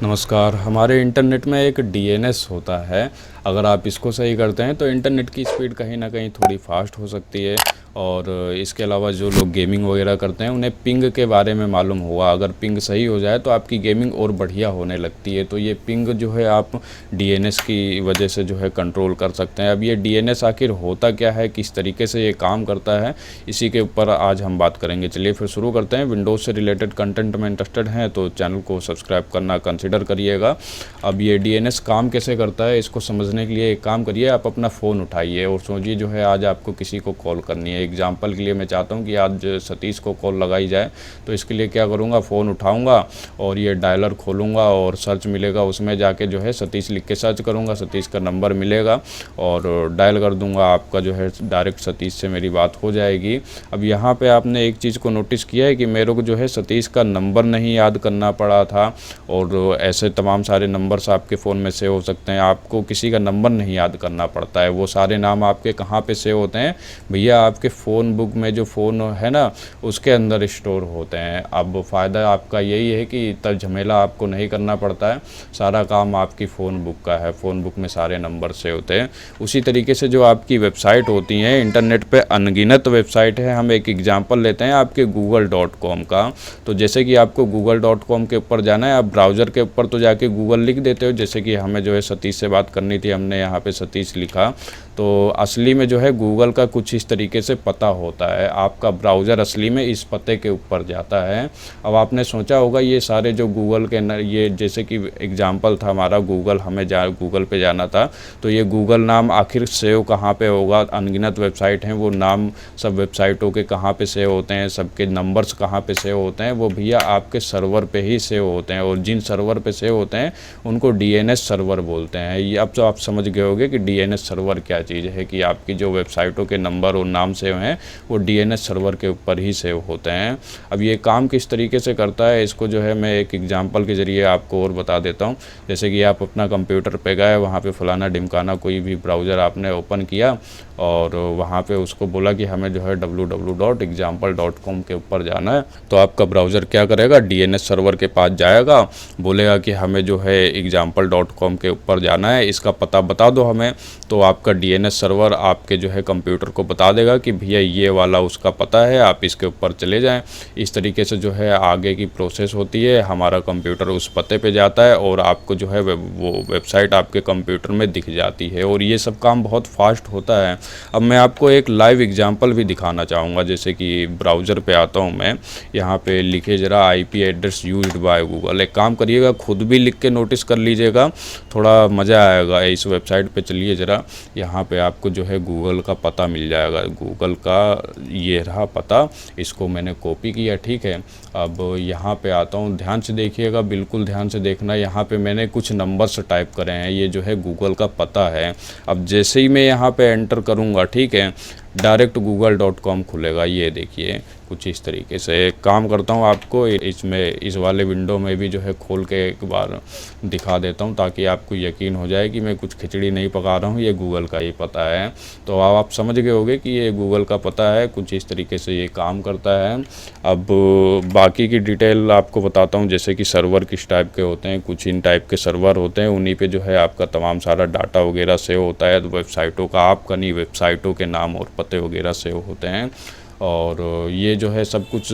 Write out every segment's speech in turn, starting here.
नमस्कार। हमारे इंटरनेट में एक डीएनएस होता है। अगर आप इसको सही करते हैं तो इंटरनेट की स्पीड कहीं ना कहीं थोड़ी फास्ट हो सकती है। और इसके अलावा जो लोग गेमिंग वगैरह करते हैं उन्हें पिंग के बारे में मालूम होगा। अगर पिंग सही हो जाए तो आपकी गेमिंग और बढ़िया होने लगती है। तो ये पिंग जो है आप डीएनएस की वजह से जो है कंट्रोल कर सकते हैं। अब ये डीएनएस आखिर होता क्या है, किस तरीके से ये काम करता है, इसी के ऊपर आज हम बात करेंगे। चलिए फिर शुरू करते हैं। विंडोज़ से रिलेटेड कंटेंट में इंटरेस्टेड हैं तो चैनल को सब्सक्राइब करना कंसिडर करिएगा। अब ये डीएनएस काम कैसे करता है इसको समझने के लिए एक काम करिए, आप अपना फ़ोन उठाइए और सोचिए जो है आज आपको किसी को कॉल करनी है। एग्जांपल के लिए मैं चाहता हूँ कि आज सतीश को कॉल लगाई जाए। तो इसके लिए क्या करूँगा, फ़ोन उठाऊँगा और ये डायलर खोलूँगा और सर्च मिलेगा, उसमें जाके जो है सतीश लिख के सर्च करूँगा, सतीश का नंबर मिलेगा और डायल कर दूँगा। आपका जो है डायरेक्ट सतीश से मेरी बात हो जाएगी। अब यहाँ पे आपने एक चीज़ को नोटिस किया है कि मेरे को जो है सतीश का नंबर नहीं याद करना पड़ा था। और ऐसे तमाम सारे नंबर्स आपके फ़ोन में सेव हो सकते हैं। आपको किसी का नंबर नहीं याद करना पड़ता है। वो सारे नाम आपके कहाँ पे सेव होते हैं भैया, आपके फ़ोन बुक में जो फ़ोन है ना उसके अंदर स्टोर होते हैं। अब फ़ायदा आपका यही है कि इतना झमेला आपको नहीं करना पड़ता है, सारा काम आपकी फ़ोन बुक का है। फ़ोन बुक में सारे नंबर सेव होते हैं। उसी तरीके से जो आपकी वेबसाइट होती हैं, इंटरनेट पे अनगिनत वेबसाइट है। हम एक एग्जांपल लेते हैं आपके google.com का। तो जैसे कि आपको google.com के ऊपर जाना है, आप ब्राउज़र के ऊपर तो जाके गूगल लिख देते हो। जैसे कि हमें जो है सतीश से बात करनी थी, हमने यहाँ पे सतीश लिखा। तो असली में जो है गूगल का कुछ इस तरीके से पता होता है। आपका ब्राउज़र असली में इस पते के ऊपर जाता है। अब आपने सोचा होगा ये सारे जो गूगल के ये जैसे कि एग्जांपल था हमारा गूगल, हमें गूगल पे जाना था। तो ये गूगल नाम आखिर सेव कहाँ पे होगा, अनगिनत वेबसाइट हैं, वो नाम सब वेबसाइटों के कहाँ पे सेव होते हैं, सबके नंबर्स कहाँ पे सेव होते हैं, वो भैया आपके सर्वर पे ही सेव होते हैं। और जिन सर्वर पे सेव होते हैं उनको डीएनएस सर्वर बोलते हैं। ये अब तो आप समझ गए होंगे कि डीएनएस सर्वर क्या चीज़ है, कि आपकी जो वेबसाइटों के नंबर और नाम सेव हैं वो डीएनएस सर्वर के ऊपर ही सेव होते हैं। अब ये काम किस तरीके से करता है इसको जो है मैं एक एग्जांपल के ज़रिए आपको और बता देता हूँ। जैसे कि आप अपना कंप्यूटर पे गए, वहाँ पे फलाना ढिमकाना कोई भी ब्राउज़र आपने ओपन किया और वहाँ पे उसको बोला कि हमें जो है www.example.com के ऊपर जाना है। तो आपका ब्राउज़र क्या करेगा, डीएनएस सर्वर के पास जाएगा, बोलेगा कि हमें जो है example.com के ऊपर जाना है, इसका पता बता दो हमें। तो आपका डीएनएस सर्वर आपके जो है कंप्यूटर को बता देगा कि भैया ये वाला उसका पता है, आप इसके ऊपर चले जाएं। इस तरीके से जो है आगे की प्रोसेस होती है। हमारा कंप्यूटर उस पते पे जाता है और आपको जो है वो वेबसाइट आपके कंप्यूटर में दिख जाती है। और ये सब काम बहुत फास्ट होता है। अब मैं आपको एक लाइव एग्जांपल भी दिखाना चाहूँगा। जैसे कि ब्राउज़र पे आता हूँ मैं, यहाँ पे लिखे ज़रा IP address used by Google. एक काम करिएगा, खुद भी लिख के नोटिस कर लीजिएगा, थोड़ा मज़ा आएगा। इस वेबसाइट पे चलिए ज़रा, यहाँ पे आपको जो है गूगल का पता मिल जाएगा। गूगल का ये रहा पता, इसको मैंने कॉपी किया, ठीक है। अब यहाँ पे आता हूँ, ध्यान से देखिएगा, बिल्कुल ध्यान से देखना। यहाँ पे मैंने कुछ नंबर्स टाइप करे हैं, ये जो है गूगल का पता है। अब जैसे ही मैं यहाँ पे एंटर करूँगा, ठीक है, डायरेक्ट google.com खुलेगा। ये देखिए कुछ इस तरीके से। एक काम करता हूँ, आपको इसमें इस वाले विंडो में भी जो है खोल के एक बार दिखा देता हूँ ताकि आपको यकीन हो जाए कि मैं कुछ खिचड़ी नहीं पका रहा हूँ, ये गूगल का ही पता है। तो अब आप समझ गए होंगे कि ये गूगल का पता है, कुछ इस तरीके से ये काम करता है। अब बाकी की डिटेल आपको बताता हूँ। जैसे कि सर्वर किस टाइप के होते हैं, कुछ इन टाइप के सर्वर होते हैं, उन्हीं पे जो है आपका तमाम सारा डाटा वगैरह सेव होता है। तो वेबसाइटों का आपका नहीं, वेबसाइटों के नाम और पते वगैरह सेव होते हैं। और ये जो है सब कुछ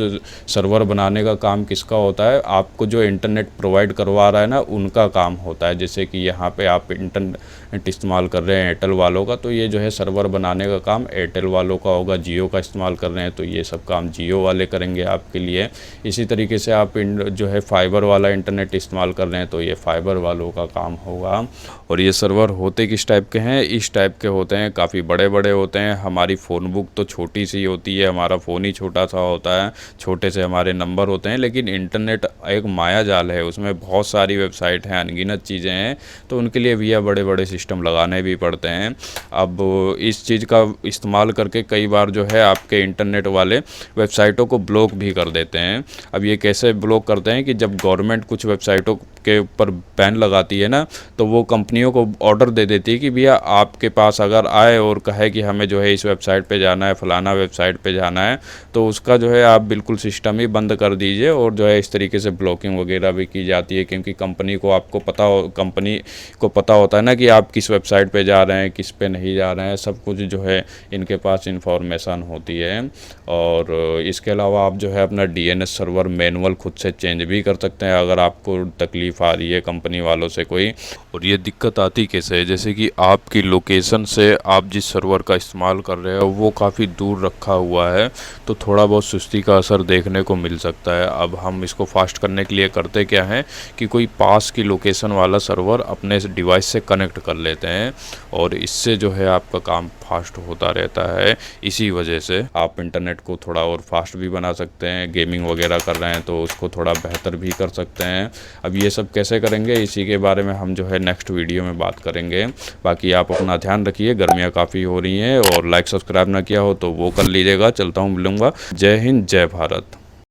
सर्वर बनाने का काम किसका होता है, आपको जो इंटरनेट प्रोवाइड करवा रहा है ना उनका काम होता है। जैसे कि यहाँ पे आप इंटरनेट इस्तेमाल कर रहे हैं एयरटेल वालों का, तो ये जो है सर्वर बनाने का काम एयरटेल वालों का होगा। जियो का इस्तेमाल कर रहे हैं तो ये सब काम जियो वाले करेंगे आपके लिए। इसी तरीके से आप जो है फाइबर वाला इंटरनेट इस्तेमाल कर रहे हैं तो ये फाइबर वालों का काम होगा। और ये सर्वर होते किस टाइप के हैं, इस टाइप के होते हैं, काफ़ी बड़े बड़े होते हैं। हमारी फ़ोन बुक तो छोटी सी होती है, हमारा फ़ोन ही छोटा सा होता है, छोटे से हमारे नंबर होते हैं। लेकिन इंटरनेट एक माया जाल है, उसमें बहुत सारी वेबसाइट हैं, अनगिनत चीज़ें हैं। तो उनके लिए भैया बड़े बड़े सिस्टम लगाने भी पड़ते हैं। अब इस चीज़ का इस्तेमाल करके कई बार जो है आपके इंटरनेट वाले वेबसाइटों को ब्लॉक भी कर देते हैं। अब ये कैसे ब्लॉक करते हैं कि जब गवर्नमेंट कुछ वेबसाइटों के ऊपर बैन लगाती है ना, तो वो कंपनियों को ऑर्डर दे देती है कि भैया आपके पास अगर आए और कहे कि हमें जो है इस वेबसाइट पे जाना है, फलाना वेबसाइट पे जाना जाना है तो उसका जो है आप बिल्कुल सिस्टम ही बंद कर दीजिए। और जो है इस तरीके से ब्लॉकिंग वगैरह भी की जाती है, क्योंकि कंपनी को पता होता है ना कि आप किस वेबसाइट पे जा रहे हैं, किस पे नहीं जा रहे हैं, सब कुछ जो है इनके पास इंफॉर्मेशन होती है। और इसके अलावा आप जो है अपना डीएनएस सर्वर मैनुअल खुद से चेंज भी कर सकते हैं अगर आपको तकलीफ़ आ रही है कंपनी वालों से कोई। और ये दिक्कत आती कैसे है, जैसे कि आपकी लोकेशन से आप जिस सर्वर का इस्तेमाल कर रहे हो वो काफ़ी दूर रखा हुआ है, तो थोड़ा बहुत सुस्ती का असर देखने को मिल सकता है। अब हम इसको फास्ट करने के लिए करते क्या है कि कोई पास की लोकेशन वाला सर्वर अपने डिवाइस से कनेक्ट कर लेते हैं, और इससे जो है आपका काम फास्ट होता रहता है। इसी वजह से आप इंटरनेट को थोड़ा और फास्ट भी बना सकते हैं। गेमिंग वगैरह कर रहे हैं तो उसको थोड़ा बेहतर भी कर सकते हैं। अब ये सब कैसे करेंगे, इसी के बारे में हम जो है नेक्स्ट वीडियो में बात करेंगे। बाकी आप अपना ध्यान रखिए, गर्मियाँ काफ़ी हो रही हैं, और लाइक सब्सक्राइब ना किया हो तो वो कर लीजिएगा। चलता हूँ, मिलूँगा। जय हिंद, जय भारत।